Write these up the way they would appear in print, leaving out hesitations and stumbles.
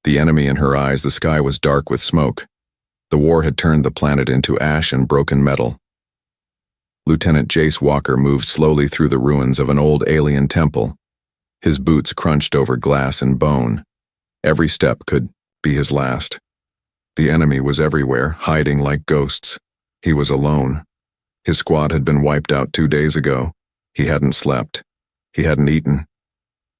The enemy in her eyes, the sky was dark with smoke. The war had turned the planet into ash and broken metal. Lieutenant Jace Walker moved slowly through the ruins of an old alien temple. His boots crunched over glass and bone. Every step could be his last. The enemy was everywhere, hiding like ghosts. He was alone. His squad had been wiped out 2 days ago. He hadn't slept. He hadn't eaten.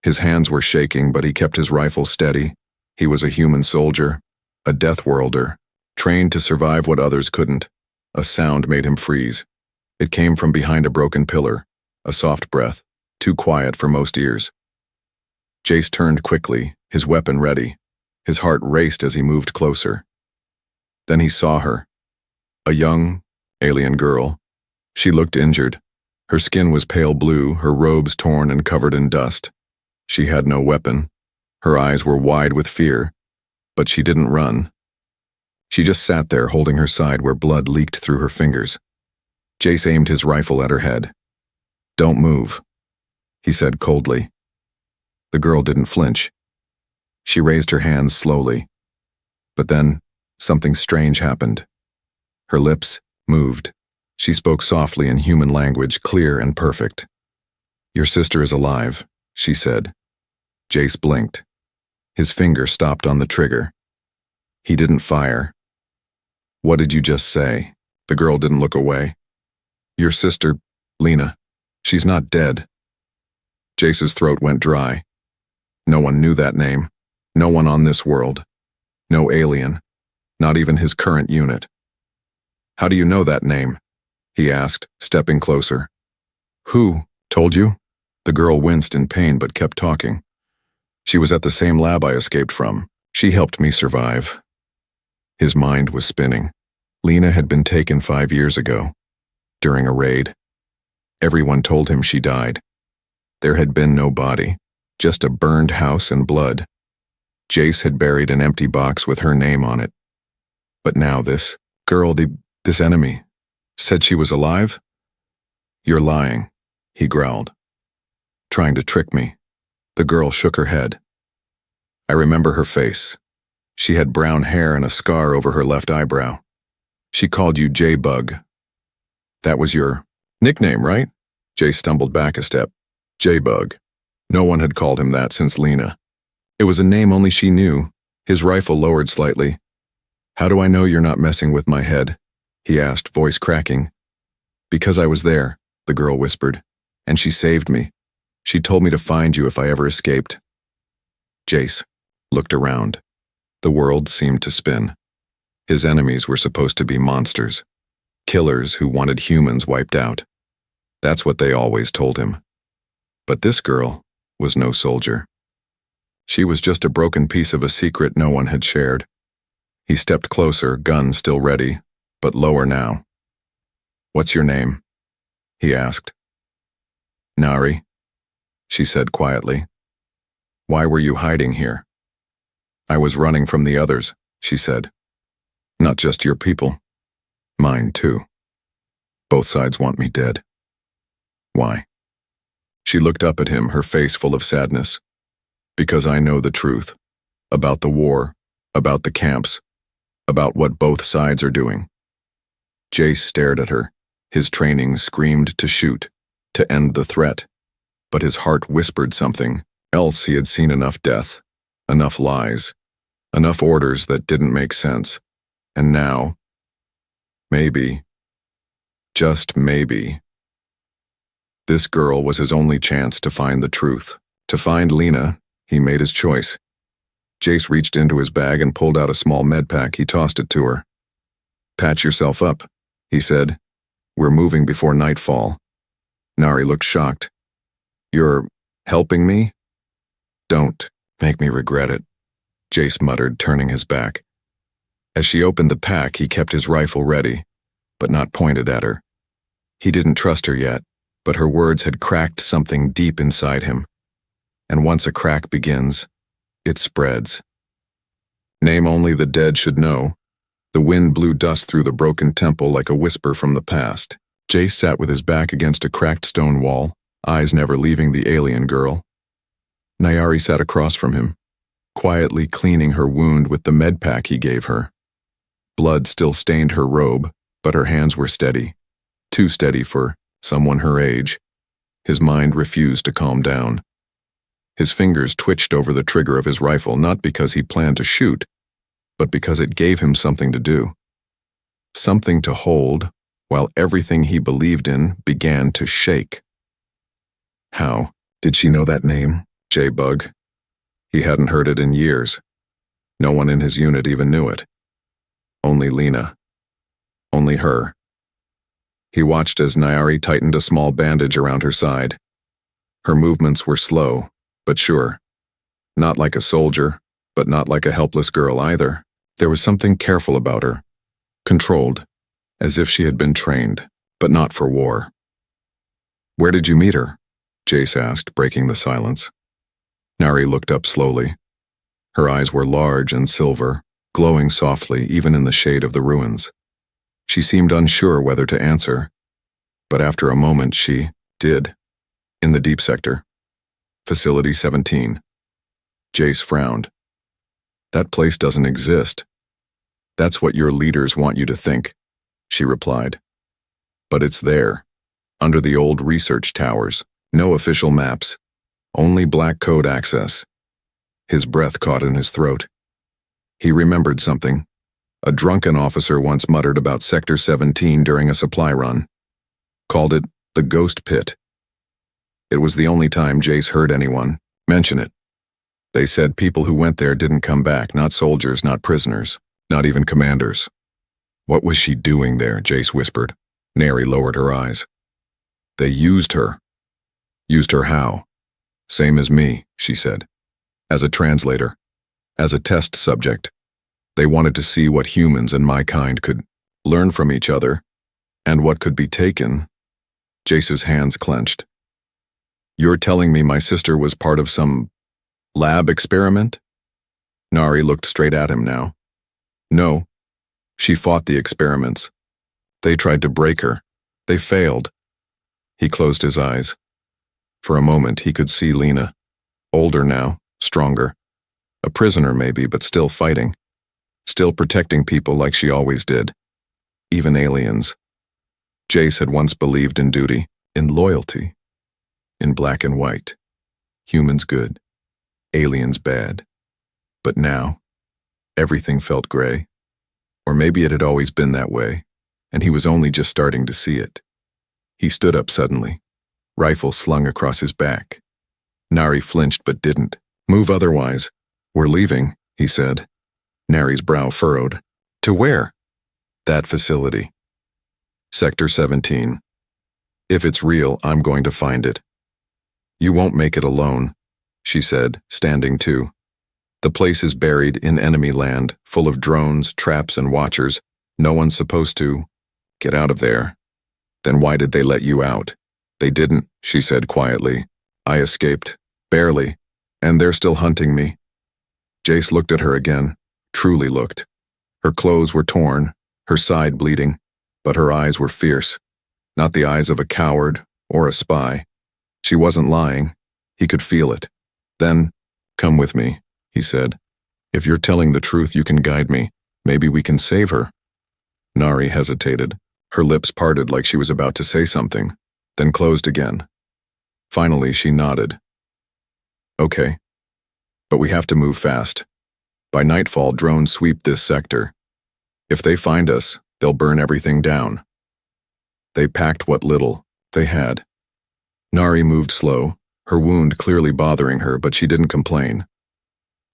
His hands were shaking, but he kept his rifle steady. He was a human soldier, a death worlder, trained to survive what others couldn't. A sound made him freeze. It came from behind a broken pillar, a soft breath, too quiet for most ears. Jace turned quickly, his weapon ready. His heart raced as he moved closer. Then he saw her. A young, alien girl. She looked injured. Her skin was pale blue, her robes torn and covered in dust. She had no weapon. Her eyes were wide with fear, but she didn't run. She just sat there holding her side where blood leaked through her fingers. Jace aimed his rifle at her head. "Don't move," he said coldly. The girl didn't flinch. She raised her hands slowly. But then, something strange happened. Her lips moved. She spoke softly in human language, clear and perfect. "Your sister is alive," she said. Jace blinked. His finger stopped on the trigger. He didn't fire. "What did you just say?" The girl didn't look away. "Your sister, Lena. She's not dead." Jace's throat went dry. No one knew that name. No one on this world. No alien. Not even his current unit. "How do you know that name?" he asked, stepping closer. "Who told you?" The girl winced in pain but kept talking. "She was at the same lab I escaped from. She helped me survive." His mind was spinning. Lena had been taken 5 years ago, during a raid. Everyone told him she died. There had been no body, just a burned house and blood. Jace had buried an empty box with her name on it. But now this girl, this enemy, said she was alive? "You're lying," he growled. "Trying to trick me." The girl shook her head. "I remember her face. She had brown hair and a scar over her left eyebrow. She called you J-Bug. That was your nickname, right?" Jay stumbled back a step. J-Bug. No one had called him that since Lena. It was a name only she knew. His rifle lowered slightly. "How do I know you're not messing with my head?" he asked, voice cracking. "Because I was there," the girl whispered, "and she saved me. She told me to find you if I ever escaped." Jace looked around. The world seemed to spin. His enemies were supposed to be monsters, killers who wanted humans wiped out. That's what they always told him. But this girl was no soldier. She was just a broken piece of a secret no one had shared. He stepped closer, gun still ready, but lower now. "What's your name?" he asked. "Nari," she said quietly. "Why were you hiding here?" "I was running from the others," she said. "Not just your people. Mine too. Both sides want me dead." "Why?" She looked up at him, her face full of sadness. "Because I know the truth. About the war, about the camps, about what both sides are doing." Jace stared at her. His training screamed to shoot, to end the threat. But his heart whispered something else. He had seen enough death, enough lies, enough orders that didn't make sense. And now, maybe, just maybe, this girl was his only chance to find the truth. To find Lena, he made his choice. Jace reached into his bag and pulled out a small med pack. He tossed it to her. "Patch yourself up," he said. "We're moving before nightfall." Nari looked shocked. "You're helping me?" "Don't make me regret it," Jace muttered, turning his back. As she opened the pack, he kept his rifle ready, but not pointed at her. He didn't trust her yet, but her words had cracked something deep inside him. And once a crack begins, it spreads. Name only the dead should know. The wind blew dust through the broken temple like a whisper from the past. Jace sat with his back against a cracked stone wall, eyes never leaving the alien girl. Nayari sat across from him. quietly cleaning her wound with the med pack he gave her. Blood still stained her robe, but her hands were steady, too steady for someone her age. His mind refused to calm down. His fingers twitched over the trigger of his rifle, not because he planned to shoot, but because it gave him something to do. Something to hold, while everything he believed in began to shake. How did she know that name, J-Bug? He hadn't heard it in years. No one in his unit even knew it. Only Lena. Only her. He watched as Nayari tightened a small bandage around her side. Her movements were slow, but sure. Not like a soldier, but not like a helpless girl either. There was something careful about her. Controlled, as if she had been trained, but not for war. "Where did you meet her?" Jace asked, breaking the silence. Nari looked up slowly. Her eyes were large and silver, glowing softly even in the shade of the ruins. She seemed unsure whether to answer, but after a moment she did. "In the deep sector. Facility 17. Jace frowned. "That place doesn't exist." "That's what your leaders want you to think," she replied. "But it's there, under the old research towers. No official maps. Only black code access." His breath caught in his throat. He remembered something. A drunken officer once muttered about Sector 17 during a supply run. Called it the Ghost Pit. It was the only time Jace heard anyone mention it. They said people who went there didn't come back, not soldiers, not prisoners, not even commanders. "What was she doing there?" Jace whispered. Neri lowered her eyes. "They used her." "Used her how?" "Same as me," she said. "As a translator. As a test subject. They wanted to see what humans and my kind could learn from each other, and what could be taken." Jace's hands clenched. "You're telling me my sister was part of some lab experiment?" Nari looked straight at him now. "No. She fought the experiments. They tried to break her. They failed." He closed his eyes. For a moment he could see Lena. Older now, stronger. A prisoner maybe, but still fighting. Still protecting people like she always did. Even aliens. Jace had once believed in duty, in loyalty. In black and white. Humans good. Aliens bad. But now, everything felt gray. Or maybe it had always been that way, and he was only just starting to see it. He stood up suddenly, rifle slung across his back. Nari flinched but didn't move otherwise. "We're leaving," he said. Nari's brow furrowed. "To where?" "That facility. Sector 17. If it's real, I'm going to find it." "You won't make it alone," she said, standing too. "The place is buried in enemy land, full of drones, traps, and watchers. No one's supposed to get out of there." "Then why did they let you out?" "They didn't," she said quietly. "I escaped. Barely. And they're still hunting me." Jace looked at her again. Truly looked. Her clothes were torn, her side bleeding, but her eyes were fierce. Not the eyes of a coward or a spy. She wasn't lying. He could feel it. "Then, come with me," he said. "If you're telling the truth, you can guide me. Maybe we can save her." Nari hesitated. Her lips parted like she was about to say something, then closed again. Finally, she nodded. "Okay. But we have to move fast. By nightfall, drones sweep this sector. If they find us, they'll burn everything down." They packed what little they had. Nari moved slow, her wound clearly bothering her, but she didn't complain.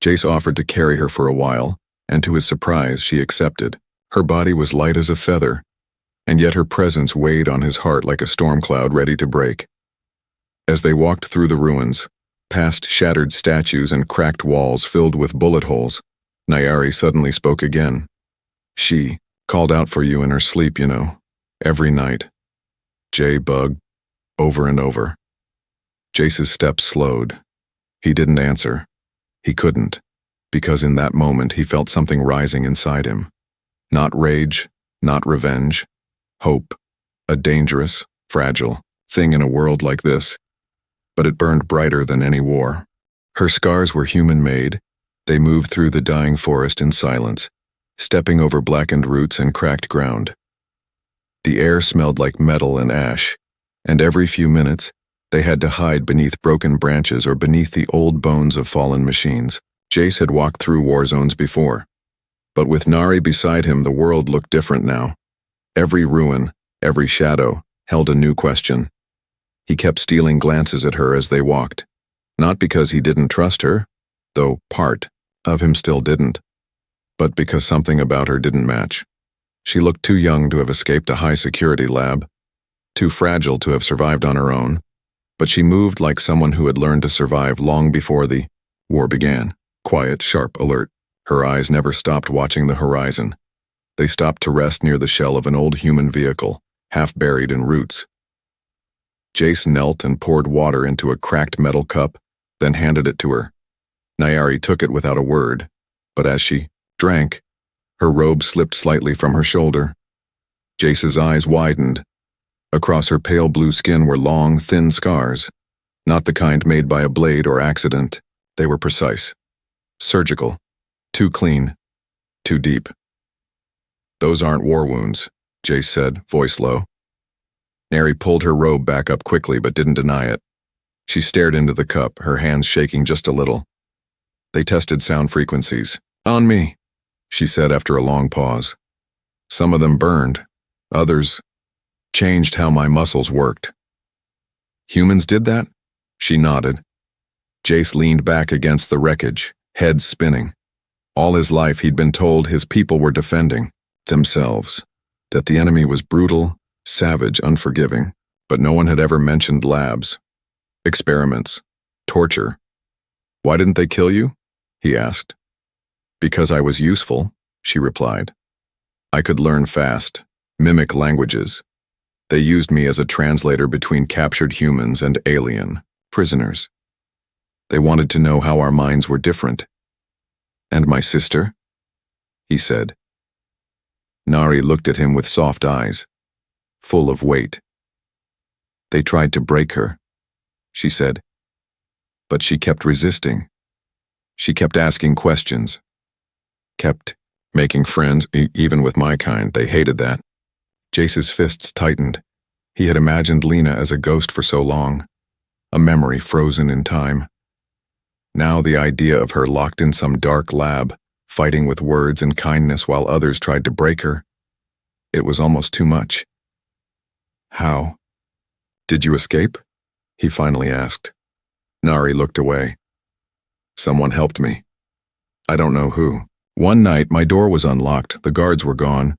Jace offered to carry her for a while, and to his surprise, she accepted. Her body was light as a feather, and yet her presence weighed on his heart like a storm cloud ready to break. As they walked through the ruins, past shattered statues and cracked walls filled with bullet holes, Nayari suddenly spoke again. "She called out for you in her sleep, you know, every night. J-Bug, over and over." Jace's steps slowed. He didn't answer. He couldn't, because in that moment he felt something rising inside him. Not rage, not revenge. Hope. A dangerous, fragile thing in a world like this. But it burned brighter than any war. Her scars were human-made. They moved through the dying forest in silence, stepping over blackened roots and cracked ground. The air smelled like metal and ash, and every few minutes, they had to hide beneath broken branches or beneath the old bones of fallen machines. Jace had walked through war zones before, but with Nari beside him, the world looked different now. Every ruin, every shadow, held a new question. He kept stealing glances at her as they walked, not because he didn't trust her, though part of him still didn't, but because something about her didn't match. She looked too young to have escaped a high-security lab, too fragile to have survived on her own, but she moved like someone who had learned to survive long before the war began. Quiet, sharp, alert. Her eyes never stopped watching the horizon. They stopped to rest near the shell of an old human vehicle, half buried in roots. Jace knelt and poured water into a cracked metal cup, then handed it to her. Nayari took it without a word, but as she drank, her robe slipped slightly from her shoulder. Jace's eyes widened. Across her pale blue skin were long, thin scars, not the kind made by a blade or accident. They were precise, surgical, too clean, too deep. "Those aren't war wounds," Jace said, voice low. Neri pulled her robe back up quickly but didn't deny it. She stared into the cup, her hands shaking just a little. "They tested sound frequencies. On me," she said after a long pause. "Some of them burned. Others changed how my muscles worked." "Humans did that?" She nodded. Jace leaned back against the wreckage, head spinning. All his life he'd been told his people were defending themselves, that the enemy was brutal, savage, unforgiving, but no one had ever mentioned labs, experiments, torture. "Why didn't they kill you?" he asked. "Because I was useful," she replied. "I could learn fast, mimic languages. They used me as a translator between captured humans and alien prisoners. They wanted to know how our minds were different." "And my sister?" he said. Nari looked at him with soft eyes, full of weight. "They tried to break her," she said. "But she kept resisting. She kept asking questions. Kept making friends, even with my kind. They hated that." Jace's fists tightened. He had imagined Lena as a ghost for so long, a memory frozen in time. Now the idea of her locked in some dark lab, fighting with words and kindness while others tried to break her, it was almost too much. "How did you escape?" he finally asked. Nari looked away. "Someone helped me. I don't know who. One night my door was unlocked, the guards were gone.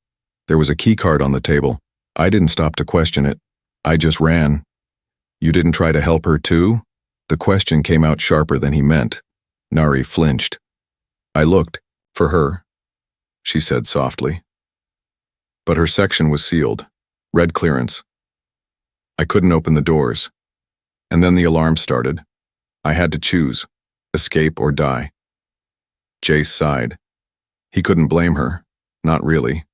There was a keycard on the table. I didn't stop to question it. I just ran." "You didn't try to help her too?" The question came out sharper than he meant. Nari flinched. "I looked for her," she said softly. "But her section was sealed. Red clearance. I couldn't open the doors. And then the alarm started. I had to choose, escape or die." Jace sighed. He couldn't blame her. Not really.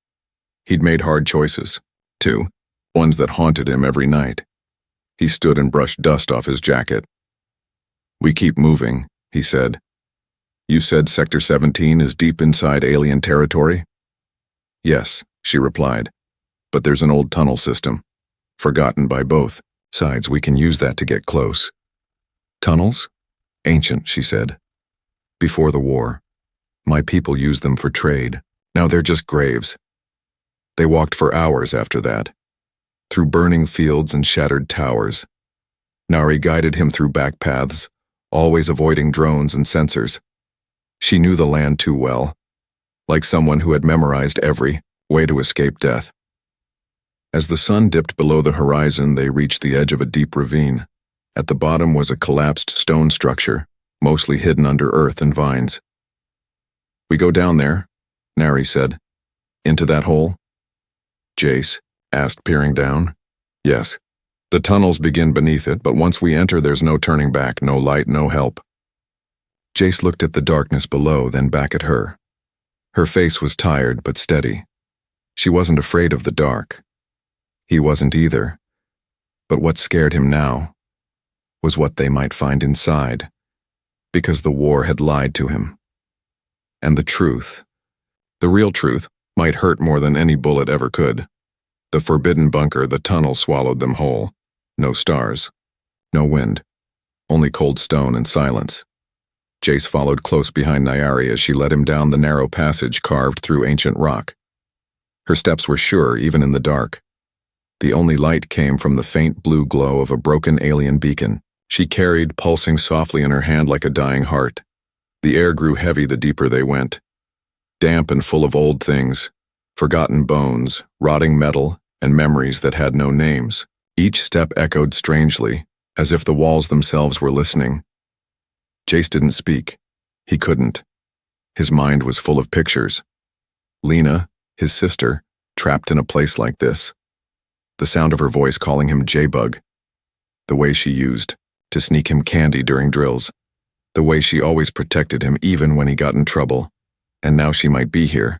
He'd made hard choices, too, ones that haunted him every night. He stood and brushed dust off his jacket. "We keep moving," he said. "You said Sector 17 is deep inside alien territory?" "Yes," she replied. "But there's an old tunnel system, forgotten by both sides. We can use that to get close." "Tunnels?" "Ancient," she said. "Before the war. My people used them for trade. Now they're just graves." They walked for hours after that, through burning fields and shattered towers. Nari guided him through back paths, always avoiding drones and sensors. She knew the land too well, like someone who had memorized every way to escape death. As the sun dipped below the horizon, they reached the edge of a deep ravine. At the bottom was a collapsed stone structure, mostly hidden under earth and vines. "We go down there," Nari said. "Into that hole?" Jace asked, peering down. "Yes. The tunnels begin beneath it, but once we enter there's no turning back, no light, no help." Jace looked at the darkness below, then back at her. Her face was tired but steady. She wasn't afraid of the dark. He wasn't either. But what scared him now was what they might find inside, because the war had lied to him. And the truth, the real truth, might hurt more than any bullet ever could. The forbidden bunker, the tunnel swallowed them whole. No stars. No wind. Only cold stone and silence. Jace followed close behind Nyari as she led him down the narrow passage carved through ancient rock. Her steps were sure, even in the dark. The only light came from the faint blue glow of a broken alien beacon she carried, pulsing softly in her hand like a dying heart. The air grew heavy the deeper they went. Damp and full of old things, forgotten bones, rotting metal, and memories that had no names. Each step echoed strangely, as if the walls themselves were listening. Jace didn't speak. He couldn't. His mind was full of pictures. Lena, his sister, trapped in a place like this. The sound of her voice calling him J-Bug. The way she used to sneak him candy during drills. The way she always protected him even when he got in trouble. And now she might be here.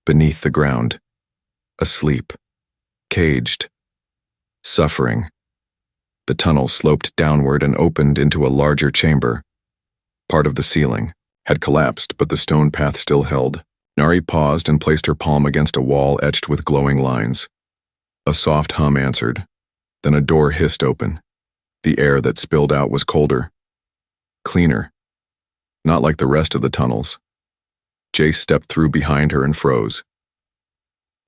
Beneath the ground. Asleep. Caged. Suffering. The tunnel sloped downward and opened into a larger chamber. Part of the ceiling had collapsed, but the stone path still held. Nari paused and placed her palm against a wall etched with glowing lines. A soft hum answered. Then a door hissed open. The air that spilled out was colder. Cleaner. Not like the rest of the tunnels. Jace stepped through behind her and froze.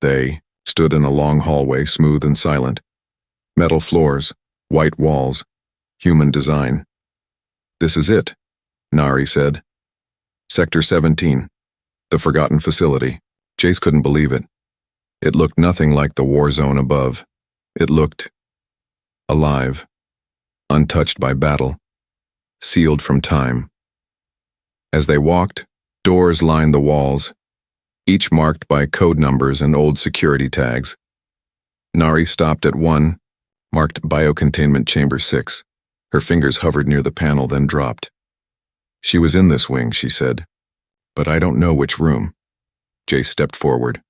They stood in a long hallway, smooth and silent. Metal floors, white walls, human design. This is it, Nari said. Sector 17, the forgotten facility. Jace couldn't believe it. It looked nothing like the war zone above. It looked alive, untouched by battle, sealed from time. As they walked, doors lined the walls, each marked by code numbers and old security tags. Nari stopped at one, marked Biocontainment Chamber 6. Her fingers hovered near the panel, then dropped. She was in this wing, she said. But I don't know which room. Jace stepped forward.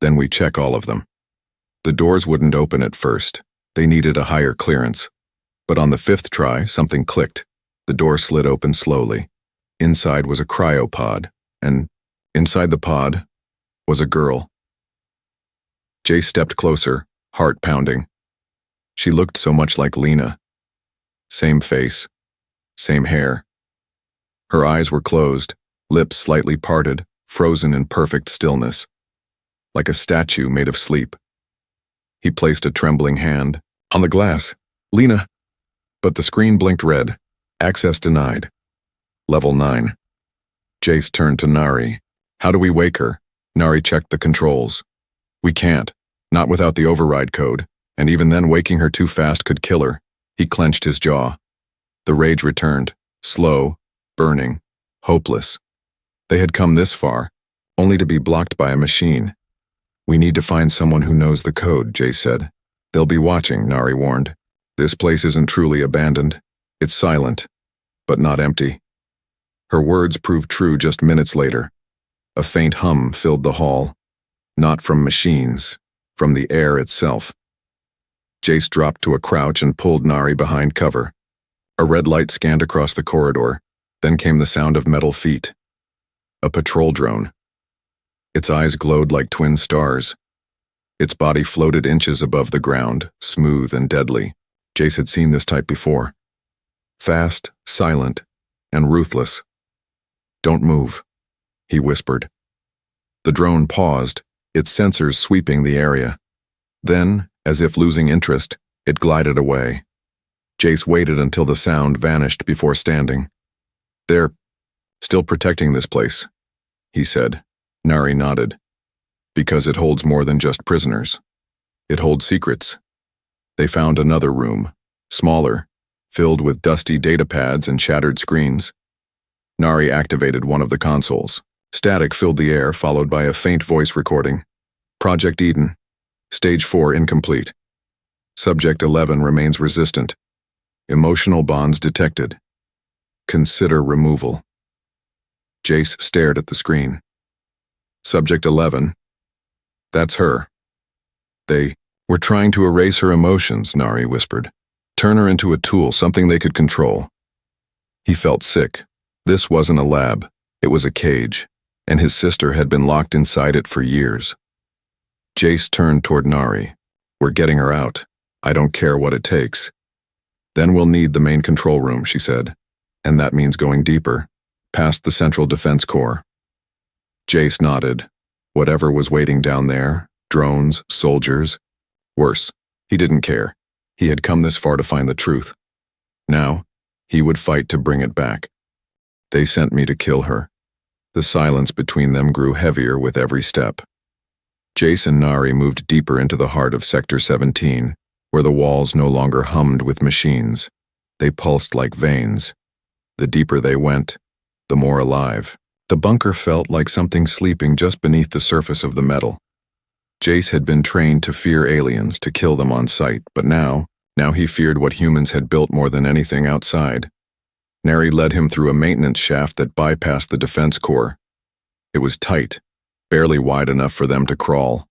Then we check all of them. The doors wouldn't open at first. They needed a higher clearance. But on the 5th try, something clicked. The door slid open slowly. Inside was a cryopod, and inside the pod was a girl. Jace stepped closer, heart pounding. She looked so much like Lena. Same face, same hair. Her eyes were closed, lips slightly parted, frozen in perfect stillness, like a statue made of sleep. He placed a trembling hand on the glass. Lena! But the screen blinked red. Access denied. Level 9. Jace turned to Nari. How do we wake her? Nari checked the controls. We can't. Not without the override code. And even then, waking her too fast could kill her. He clenched his jaw. The rage returned. Slow, burning, hopeless. They had come this far, only to be blocked by a machine. We need to find someone who knows the code, Jace said. They'll be watching, Nari warned. This place isn't truly abandoned. It's silent, but not empty. Her words proved true just minutes later. A faint hum filled the hall. Not from machines, from the air itself. Jace dropped to a crouch and pulled Nari behind cover. A red light scanned across the corridor. Then came the sound of metal feet. A patrol drone. Its eyes glowed like twin stars. Its body floated inches above the ground, smooth and deadly. Jace had seen this type before. Fast, silent, and ruthless. Don't move, he whispered. The drone paused, its sensors sweeping the area. Then, as if losing interest, it glided away. Jace waited until the sound vanished before standing. They're still protecting this place, he said. Nari nodded. Because it holds more than just prisoners. It holds secrets. They found another room, smaller, filled with dusty data pads and shattered screens. Nari activated one of the consoles. Static filled the air, followed by a faint voice recording. Project Eden. Stage 4 incomplete. Subject 11 remains resistant. Emotional bonds detected. Consider removal. Jace stared at the screen. Subject 11. That's her. They were trying to erase her emotions, Nari whispered. Turn her into a tool, something they could control. He felt sick. This wasn't a lab. It was a cage. and his sister had been locked inside it for years. Jace turned toward Nari. "We're getting her out. I don't care what it takes. Then we'll need the main control room," she said. "And that means going deeper, past the Central Defense Corps." Jace nodded. Whatever was waiting down there, drones, soldiers, worse, he didn't care. He had come this far to find the truth. Now, he would fight to bring it back. "They sent me to kill her." The silence between them grew heavier with every step. Jace and Nari moved deeper into the heart of Sector 17, where the walls no longer hummed with machines. They pulsed like veins. The deeper they went, the more alive. The bunker felt like something sleeping just beneath the surface of the metal. Jace had been trained to fear aliens, to kill them on sight, but now he feared what humans had built more than anything outside. Nari led him through a maintenance shaft that bypassed the defense core. It was tight, barely wide enough for them to crawl.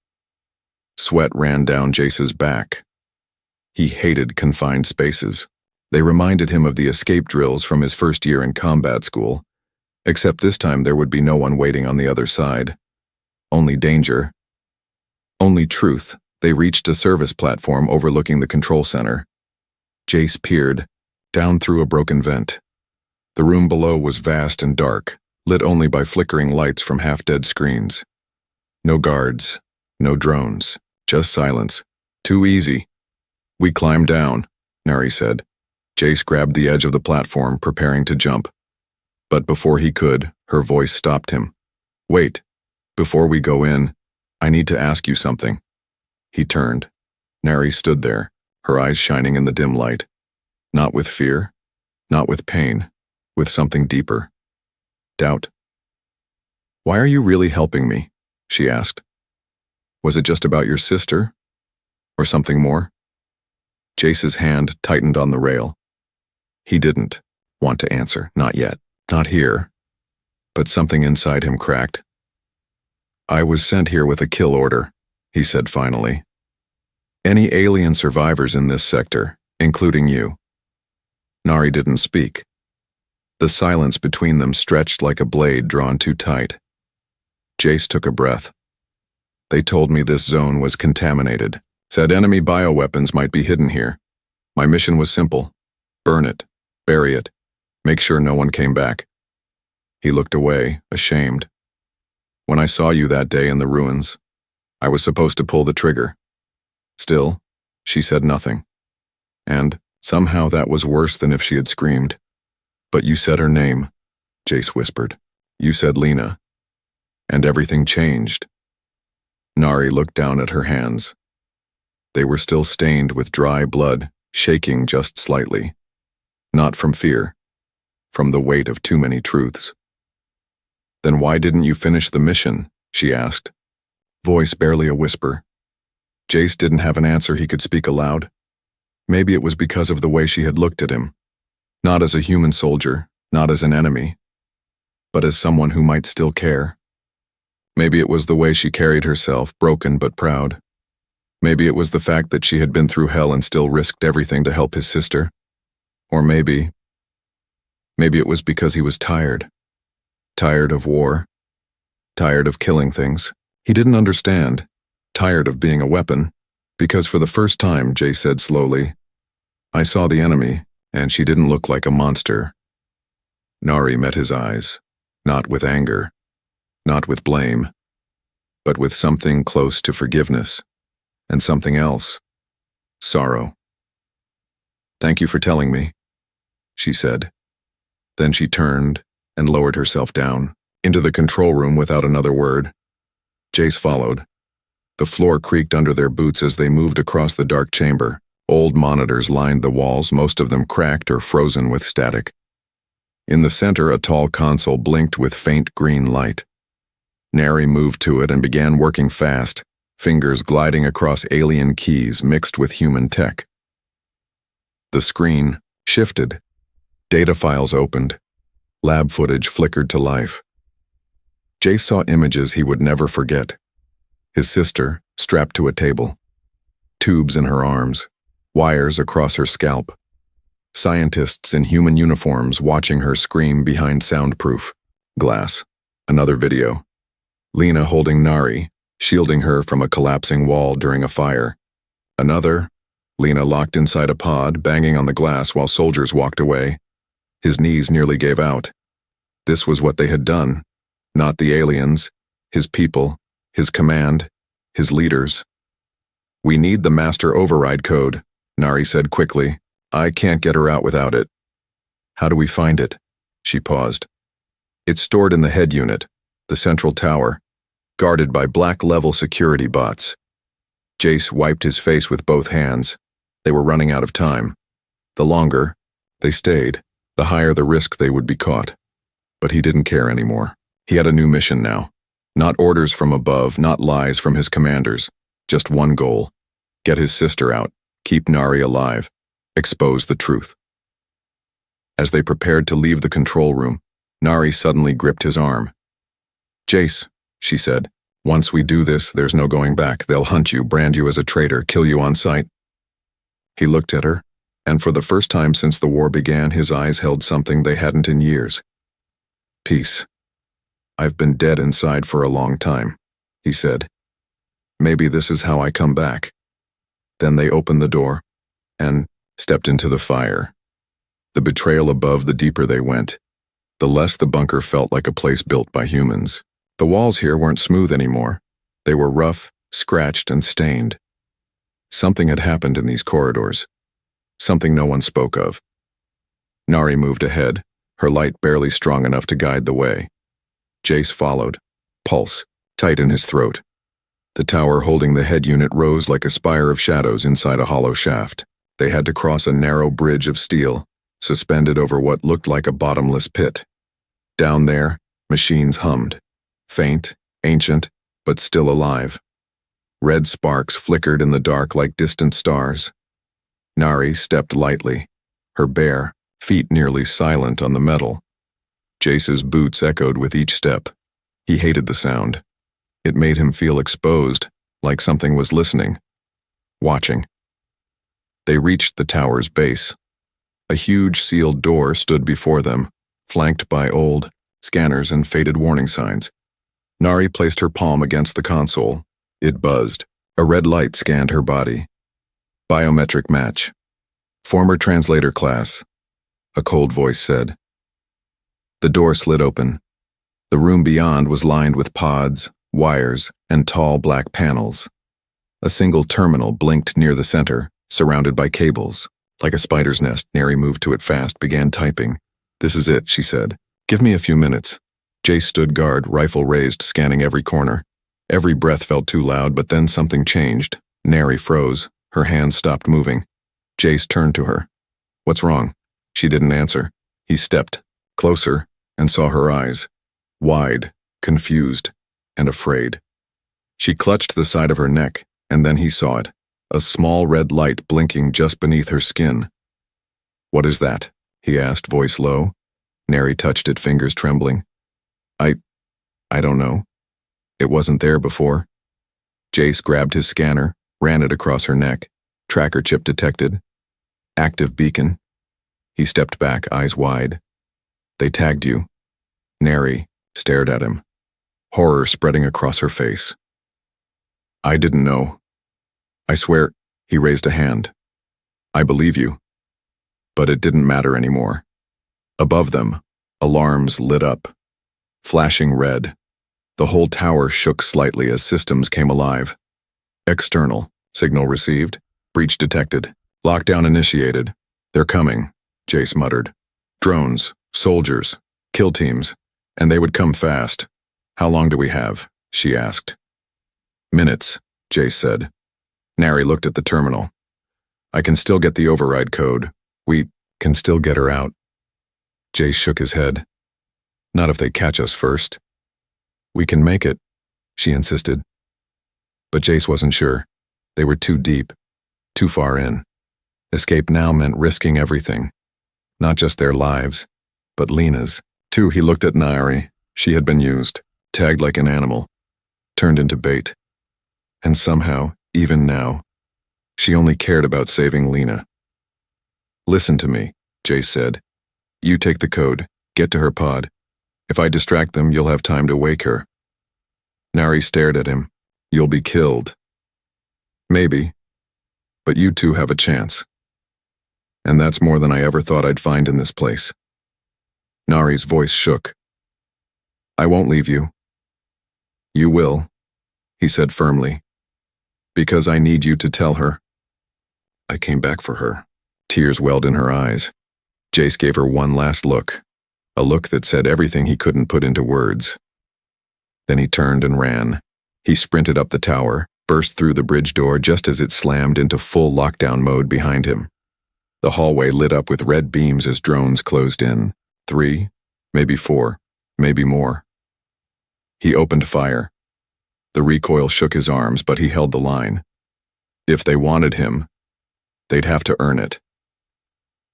Sweat ran down Jace's back. He hated confined spaces. They reminded him of the escape drills from his first year in combat school, except this time there would be no one waiting on the other side. Only danger. Only truth. They reached a service platform overlooking the control center. Jace peered, down through a broken vent. The room below was vast and dark, lit only by flickering lights from half-dead screens. No guards, no drones, just silence. Too easy. "We climbed down," Nari said. Jace grabbed the edge of the platform, preparing to jump. But before he could, her voice stopped him. "Wait. Before we go in, I need to ask you something." He turned. Nari stood there, her eyes shining in the dim light. Not with fear, not with pain, with something deeper. Doubt. "Why are you really helping me?" she asked. "Was it just about your sister? Or something more?" Jace's hand tightened on the rail. He didn't want to answer, not yet, not here. But something inside him cracked. "I was sent here with a kill order," he said finally. "Any alien survivors in this sector, including you." Nari didn't speak. The silence between them stretched like a blade drawn too tight. Jace took a breath. "They told me this zone was contaminated, said enemy bioweapons might be hidden here. My mission was simple. Burn it, bury it, make sure no one came back." He looked away, ashamed. "When I saw you that day in the ruins, I was supposed to pull the trigger." Still, she said nothing. And somehow that was worse than if she had screamed. "But you said her name," Jace whispered. "You said Lena. And everything changed." Nari looked down at her hands. They were still stained with dry blood, shaking just slightly. Not from fear, from the weight of too many truths. "Then why didn't you finish the mission?" she asked. Voice barely a whisper. Jace didn't have an answer he could speak aloud. Maybe it was because of the way she had looked at him. Not as a human soldier, not as an enemy, but as someone who might still care. Maybe it was the way she carried herself, broken but proud. Maybe it was the fact that she had been through hell and still risked everything to help his sister. Or maybe it was because he was tired. Tired of war. Tired of killing things. He didn't understand. Tired of being a weapon. Because for the first time, Jay said slowly, "I saw the enemy, and she didn't look like a monster." Nari met his eyes. Not with anger. Not with blame. But with something close to forgiveness. And something else. Sorrow. "Thank you for telling me," she said. Then she turned and lowered herself down, into the control room without another word. Jace followed. The floor creaked under their boots as they moved across the dark chamber. Old monitors lined the walls, most of them cracked or frozen with static. In the center, a tall console blinked with faint green light. Nari moved to it and began working fast, fingers gliding across alien keys mixed with human tech. The screen shifted. Data files opened. Lab footage flickered to life. Jace saw images he would never forget. His sister, strapped to a table. Tubes in her arms. Wires across her scalp. Scientists in human uniforms watching her scream behind soundproof glass. Another video. Lena holding Nari, shielding her from a collapsing wall during a fire. Another, Lena locked inside a pod, banging on the glass while soldiers walked away. His knees nearly gave out. This was what they had done. Not the aliens, his people, his command, his leaders. "We need the master override code," Nari said quickly. "I can't get her out without it." "How do we find it?" She paused. "It's stored in the head unit, the central tower, guarded by black-level security bots." Jace wiped his face with both hands. They were running out of time. The longer they stayed, the higher the risk they would be caught. But he didn't care anymore. He had a new mission now. Not orders from above, not lies from his commanders. Just one goal. Get his sister out. Keep Nari alive. Expose the truth. As they prepared to leave the control room, Nari suddenly gripped his arm. "Jace," she said, "once we do this, there's no going back. They'll hunt you, brand you as a traitor, kill you on sight." He looked at her, and for the first time since the war began, his eyes held something they hadn't in years. "Peace. I've been dead inside for a long time," he said. "Maybe this is how I come back." Then they opened the door and stepped into the fire. The betrayal above, the deeper they went. The less the bunker felt like a place built by humans. The walls here weren't smooth anymore. They were rough, scratched, and stained. Something had happened in these corridors. Something no one spoke of. Nari moved ahead, her light barely strong enough to guide the way. Jace followed, pulse tight in his throat. The tower holding the head unit rose like a spire of shadows inside a hollow shaft. They had to cross a narrow bridge of steel, suspended over what looked like a bottomless pit. Down there, machines hummed. Faint, ancient, but still alive. Red sparks flickered in the dark like distant stars. Nari stepped lightly, her bare feet nearly silent on the metal. Jace's boots echoed with each step. He hated the sound. It made him feel exposed, like something was listening, watching. They reached the tower's base. A huge sealed door stood before them, flanked by old scanners and faded warning signs. Nari placed her palm against the console. It buzzed. A red light scanned her body. Biometric match. Former translator class, a cold voice said. The door slid open. The room beyond was lined with pods, wires, and tall black panels. A single terminal blinked near the center, surrounded by cables. Like a spider's nest, Nari moved to it fast, began typing. "This is it," she said. "Give me a few minutes." Jace stood guard, rifle raised, scanning every corner. Every breath felt too loud, but then something changed. Nari froze. Her hands stopped moving. Jace turned to her. "What's wrong?" She didn't answer. He stepped closer and saw her eyes. Wide, confused, and afraid. She clutched the side of her neck, and then he saw it. A small red light blinking just beneath her skin. "What is that?" he asked, voice low. Nari touched it, fingers trembling. I don't know. It wasn't there before." Jace grabbed his scanner, ran it across her neck. Tracker chip detected. Active beacon. He stepped back, eyes wide. "They tagged you." Nari stared at him, horror spreading across her face. "I didn't know. I swear," he raised a hand. "I believe you." But it didn't matter anymore. Above them, alarms lit up, flashing red. The whole tower shook slightly as systems came alive. External, signal received, breach detected, lockdown initiated. "They're coming," Jace muttered. "Drones, soldiers, kill teams, and they would come fast." "How long do we have?" she asked. "Minutes," Jace said. Nari looked at the terminal. "I can still get the override code. We can still get her out." Jace shook his head. "Not if they catch us first." "We can make it," she insisted. But Jace wasn't sure. They were too deep, too far in. Escape now meant risking everything. Not just their lives, but Lena's. Too, he looked at Nari. She had been used, tagged like an animal, turned into bait. And somehow, even now, she only cared about saving Lena. "Listen to me," Jace said. "You take the code, get to her pod. If I distract them, you'll have time to wake her." Nari stared at him. You'll be killed. Maybe. But you two have a chance. And that's more than I ever thought I'd find in this place. Nari's voice shook. I won't leave you. You will, he said firmly. Because I need you to tell her. I came back for her. Tears welled in her eyes. Jace gave her one last look. A look that said everything he couldn't put into words. Then he turned and ran. He sprinted up the tower, burst through the bridge door just as it slammed into full lockdown mode behind him. The hallway lit up with red beams as drones closed in. 3, maybe 4, maybe more. He opened fire. The recoil shook his arms, but he held the line. If they wanted him, they'd have to earn it.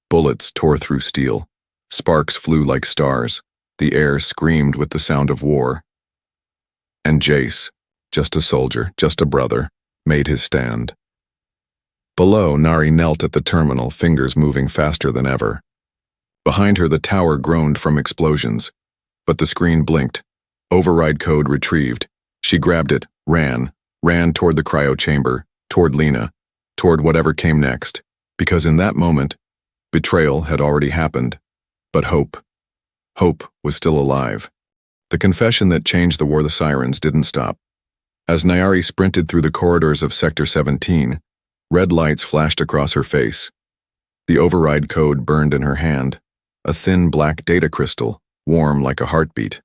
Bullets tore through steel. Sparks flew like stars. The air screamed with the sound of war. And Jace, just a soldier, just a brother, made his stand. Below, Nari knelt at the terminal, fingers moving faster than ever. Behind her, the tower groaned from explosions. But the screen blinked. Override code retrieved. She grabbed it, ran toward the cryo chamber, toward Lena, toward whatever came next. Because in that moment, betrayal had already happened. But hope was still alive. The confession that changed the war the sirens didn't stop. As Nayari sprinted through the corridors of Sector 17, red lights flashed across her face. The override code burned in her hand, a thin black data crystal, warm like a heartbeat.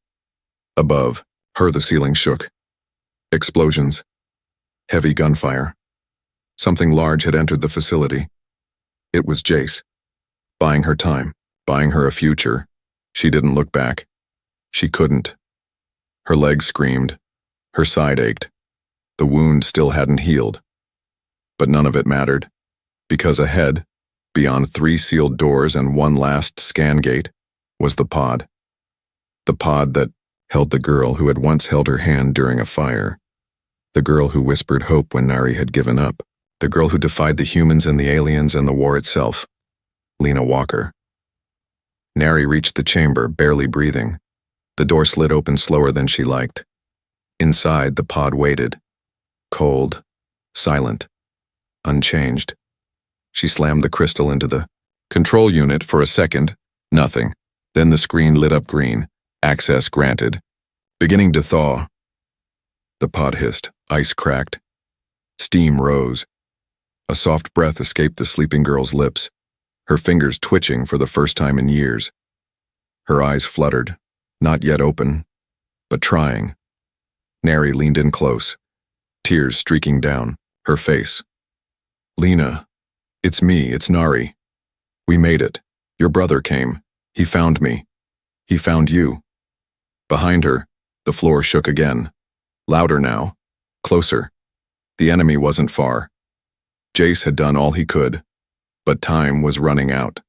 Above her, the ceiling shook. Explosions. Heavy gunfire. Something large had entered the facility. It was Jace. Buying her time, buying her a future. She didn't look back. She couldn't. Her legs screamed. Her side ached. The wound still hadn't healed. But none of it mattered, because ahead, beyond 3 sealed doors and 1 last scan gate, was the pod. The pod that held the girl who had once held her hand during a fire. The girl who whispered hope when Nari had given up. The girl who defied the humans and the aliens and the war itself. Lena Walker. Nari reached the chamber, barely breathing. The door slid open slower than she liked. Inside, the pod waited. Cold, silent, unchanged. She slammed the crystal into the control unit for a second. Nothing. Then the screen lit up green. Access granted. Beginning to thaw. The pod hissed. Ice cracked. Steam rose. A soft breath escaped the sleeping girl's lips, her fingers twitching for the first time in years. Her eyes fluttered, not yet open, but trying. Nari leaned in close, tears streaking down her face. Lena, it's me, it's Nari. We made it. Your brother came. He found me. He found you. Behind her, the floor shook again. Louder now. Closer. The enemy wasn't far. Jace had done all he could, but time was running out.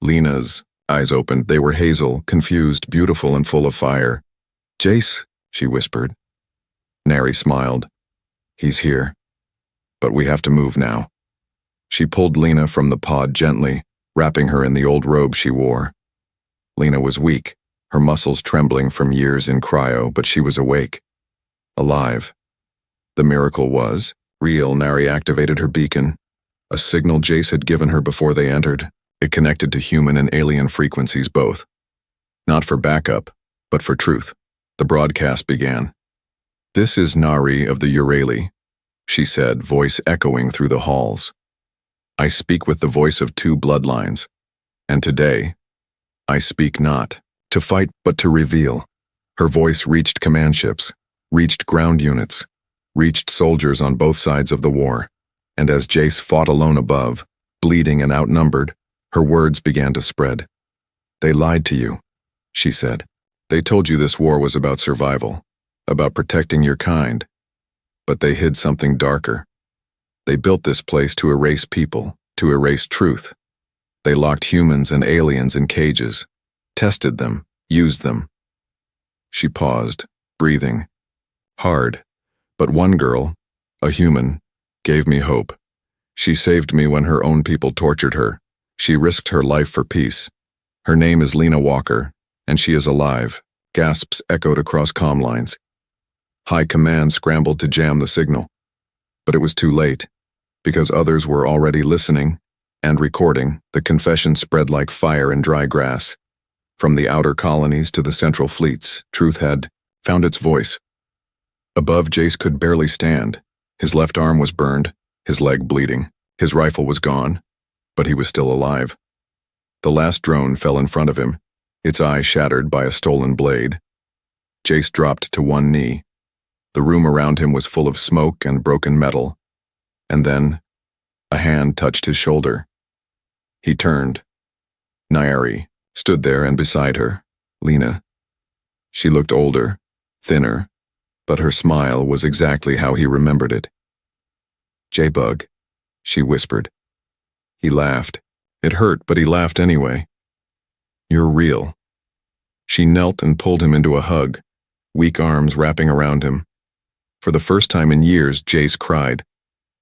Lena's eyes opened. They were hazel, confused, beautiful, and full of fire. Jace, she whispered. Nari smiled. He's here. But we have to move now. She pulled Lena from the pod gently, wrapping her in the old robe she wore. Lena was weak, her muscles trembling from years in cryo, but she was awake. Alive. The miracle was real. Nari activated her beacon, a signal Jace had given her before they entered. It connected to human and alien frequencies both. Not for backup, but for truth. The broadcast began. This is Nari of the Urali, she said, voice echoing through the halls. I speak with the voice of 2 bloodlines, and today, I speak not to fight but to reveal. Her voice reached command ships, reached ground units, reached soldiers on both sides of the war, and as Jace fought alone above, bleeding and outnumbered, her words began to spread. They lied to you, she said. They told you this war was about survival, about protecting your kind, but they hid something darker. They built this place to erase people, to erase truth. They locked humans and aliens in cages, tested them, used them. She paused, breathing hard. But one girl, a human, gave me hope. She saved me when her own people tortured her. She risked her life for peace. Her name is Lena Walker, and she is alive. Gasps echoed across comm lines. High Command scrambled to jam the signal. But it was too late, because others were already listening and recording. The confession spread like fire in dry grass. From the outer colonies to the central fleets, truth had found its voice. Above, Jace could barely stand. His left arm was burned, his leg bleeding. His rifle was gone, but he was still alive. The last drone fell in front of him, its eye shattered by a stolen blade. Jace dropped to one knee. The room around him was full of smoke and broken metal. And then, a hand touched his shoulder. He turned. Nairi stood there, and beside her, Lena. She looked older, thinner, but her smile was exactly how he remembered it. "J-Bug," she whispered. He laughed. It hurt, but he laughed anyway. "You're real." She knelt and pulled him into a hug, weak arms wrapping around him. For the first time in years, Jace cried.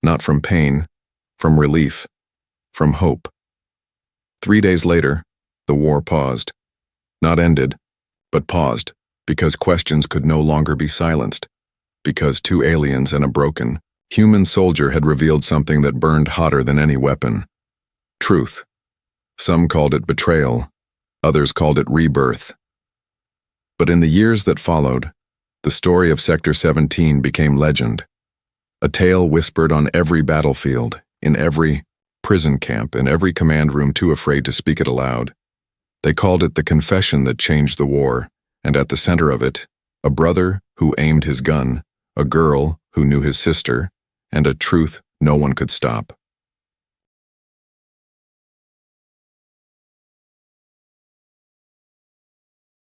Not from pain, from relief, from hope. 3 days later, the war paused. Not ended, but paused, because questions could no longer be silenced, because 2 aliens and a broken, human soldier had revealed something that burned hotter than any weapon. Truth. Some called it betrayal, others called it rebirth. But in the years that followed, the story of Sector 17 became legend. A tale whispered on every battlefield, in every prison camp, in every command room too afraid to speak it aloud. They called it the confession that changed the war, and at the center of it, a brother who aimed his gun, a girl who knew his sister, and a truth no one could stop.